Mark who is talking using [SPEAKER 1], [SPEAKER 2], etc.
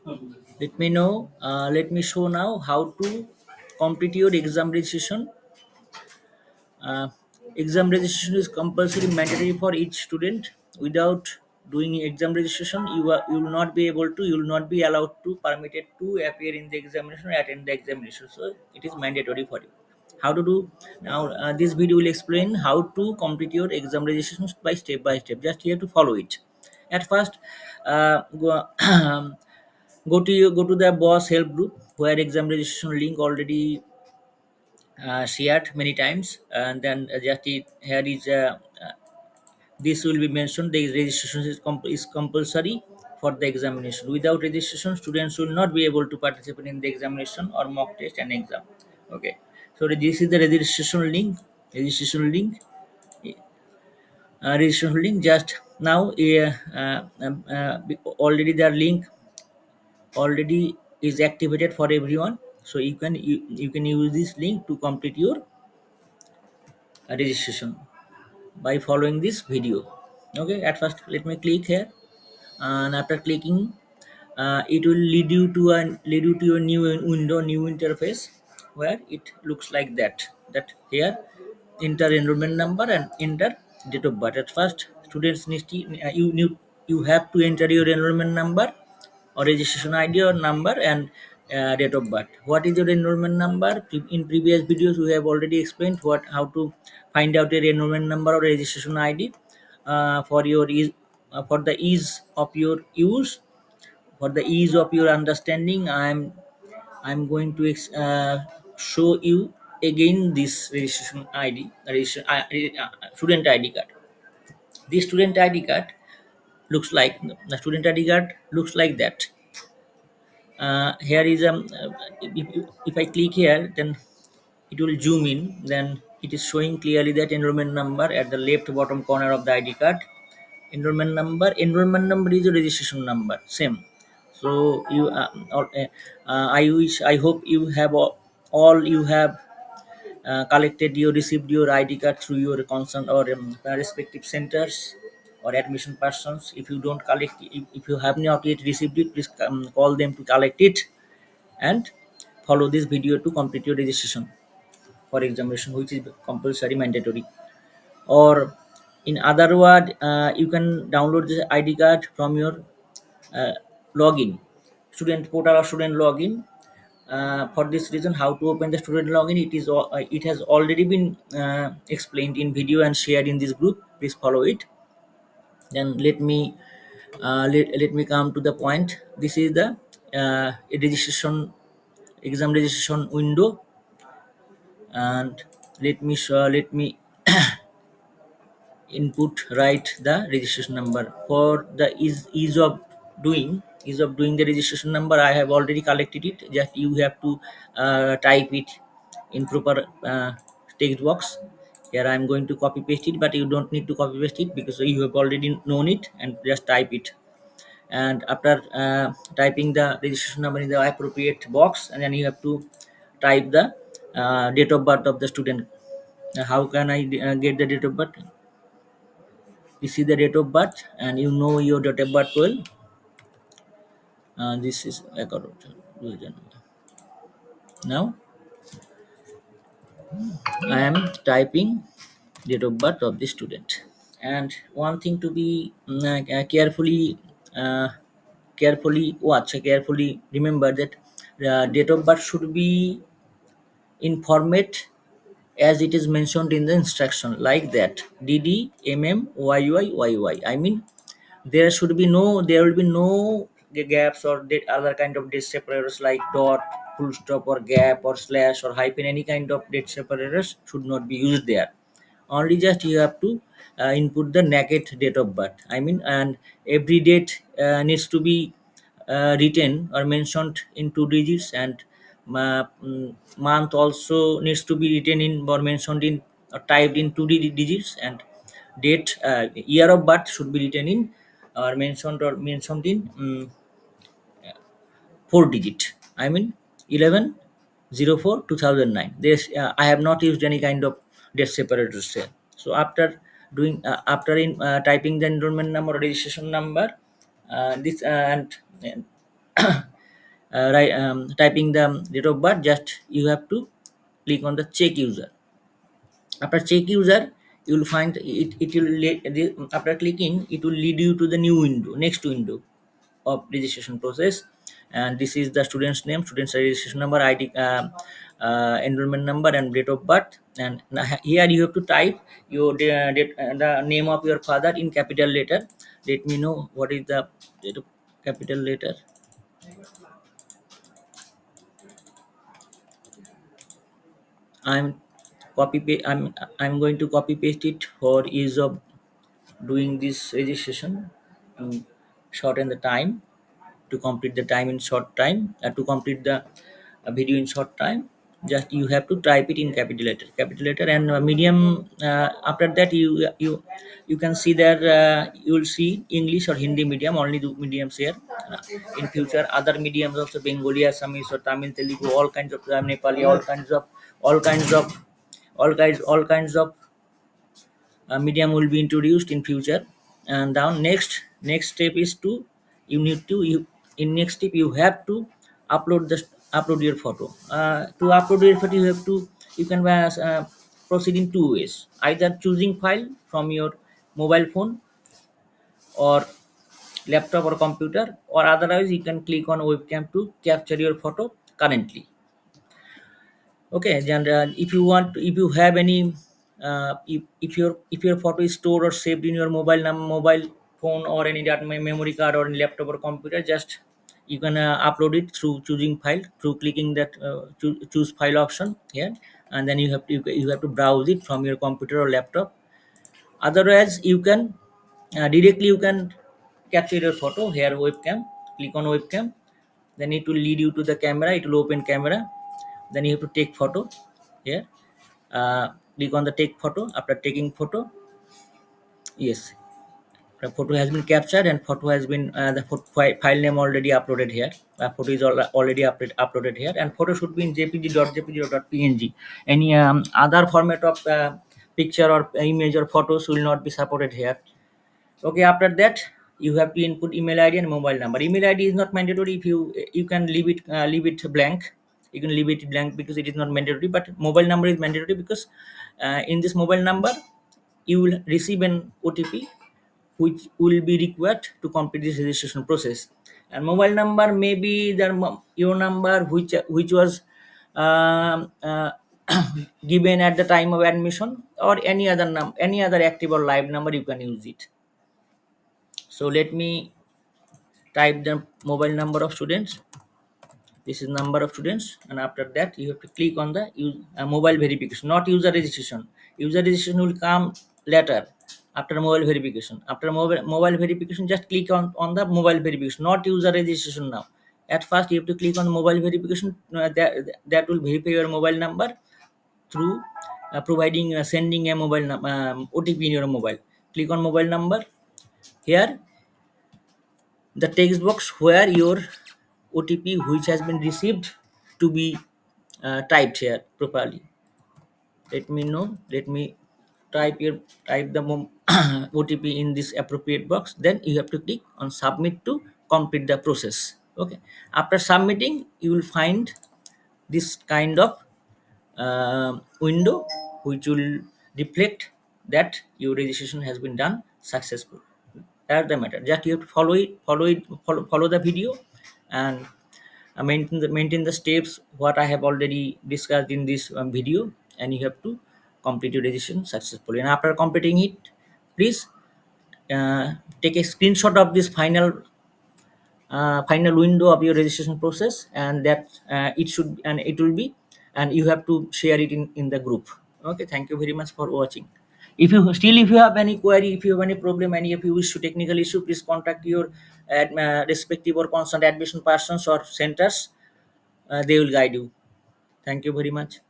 [SPEAKER 1] Let me show now how to complete your exam registration. uh, Exam registration is compulsory mandatory for each student. Without doing exam registration, you will not be able to, you will not be allowed to, permitted to appear in the examination or attend the examination. So it is mandatory for you. How to do now? This video will explain how to complete your exam registration by step. Just here to follow it. At first, go to the boss help group where exam registration link already shared many times, and then here is this will be mentioned. The registration is compulsory for the examination. Without registration, students will not be able to participate in the examination or mock test and exam. Okay, so this is the registration link. Just now, already the link already is activated for everyone, so you can use this link to complete your registration by following this video. Okay, at first let me click here, and after clicking, it will lead you to a new window, new interface, where it looks like that here enter enrollment number and enter date of birth. At first, students you have to enter your enrollment number or registration ID or number, and date of birth. What is your enrollment number? In previous videos, we have already explained how to find out your enrollment number or registration ID for the ease of your use, for the ease of your understanding. I'm going to show you again this registration ID, student ID card. This student ID card looks like the student ID card looks like that. Here is if I click here, then it will zoom in. Then it is showing clearly that enrollment number at the left bottom corner of the ID card. Enrollment number is a registration number, same. So I hope you have all you have collected, you received your ID card through your concern or respective centers or admission persons. If you don't collect, if you have not yet received it, please call them to collect it, and follow this video to complete your registration for examination, which is compulsory mandatory. Or in other word, you can download the ID card from your uh, login, student portal or student login. For this reason, how to open the student login, it has already been explained in video and shared in this group. Please follow it. Then let me come to the point. This is the registration exam registration window, and let me input write the registration number. For the ease of doing the registration number, I have already collected it. Just you have to type it in proper text box. Here I am going to copy paste it, but you don't need to copy paste it because you have already known it, and just type it. And after typing the registration number in the appropriate box, and then you have to type the date of birth of the student. How can I get the date of birth? You see the date of birth, and you know your date of birth well. This is now I am typing date of birth of the student. And one thing to be uh, carefully watch, carefully remember that date of birth should be in format as it is mentioned in the instruction, like that: dd YY. I mean, there will be no gaps or other kind of date separators like dot, full stop, or gap, or slash, or hyphen. Any kind of date separators should not be used there. Only just you have to input the naked date of birth. I mean, and every date needs to be written or mentioned in 2 digits, and month also needs to be written in or mentioned in or typed in 2 digits, and date year of birth should be written in or mentioned in 4 digit. I mean 11/04/2009. This I have not used any kind of date separators here. So after in typing the enrollment number or registration number, this and typing the date of birth, just you have to click on the check user. After check user, you will find it will after clicking it will lead you to the new window, next window of registration process. And this is the student's name, student's registration number, id, enrollment number, and date of birth. And here you have to type your the name of your father in capital letter. Let me know what is the capital letter. i'm I'm going to copy paste it for ease of doing this registration, to shorten the time, to complete the time in short time, to complete the video in short time. Just you have to type it in capital letter, and medium. After that, you can see that you will see English or Hindi medium, only the mediums here. In future, other mediums also, Bengali, Assamese, or Tamil, Telugu, all kinds of Nepali, all kinds of all kinds of medium will be introduced in future. And now next step is to, you need to you in next step you have to upload your photo. To upload your photo, you can proceed in two ways: either choosing file from your mobile phone or laptop or computer, or otherwise you can click on webcam to capture your photo currently. Okay, and if you want, if you have any, if your photo is stored or saved in your mobile phone, or any data memory card, or in laptop or computer, just you can upload it through choosing file, through clicking that choose file option here. And then you have to browse it from your computer or laptop. Otherwise, you can directly you can capture your photo here, webcam. Click on webcam, then it will lead you to the camera, it will open camera. Then you have to take photo here. Click on the take photo. After taking photo, yes, the photo has been captured, and photo has been the file name already uploaded here. Photo is already uploaded here, and photo should be in jpg.png. Any other format of picture or image or photos will not be supported here. Okay, after that, you have to input email ID and mobile number. Email ID is not mandatory. If you can leave it blank. You can leave it blank because it is not mandatory. But mobile number is mandatory, because in this mobile number you will receive an OTP which will be required to complete this registration process. And mobile number may be your number which was given at the time of admission, or any other active or live number you can use it. So let me type the mobile number of students. This is number of students, and after that you have to click on the mobile verification, not user registration. User registration will come later, after mobile verification. After mobile verification, just click on the mobile verification, not user registration now. At first you have to click on mobile verification. That will verify your mobile number through providing sending a OTP in your mobile. Click on mobile number. Here, the text box where your OTP which has been received to be typed here properly. Let me know. Let me type the OTP in this appropriate box. Then you have to click on submit to complete the process. Okay. After submitting, you will find this kind of window which will reflect that your registration has been done successful. That's the matter. Just you have to follow the video, and maintain the steps what I have already discussed in this video, and you have to complete your registration successfully. And after completing it, please take a screenshot of this final window of your registration process, and that it will be, and you have to share it in the group. Okay, thank you very much for watching. If you have any query, if you have any problem, any if you wish to technical issue, please contact your respective or concerned admission persons or centers. They will guide you. Thank you very much.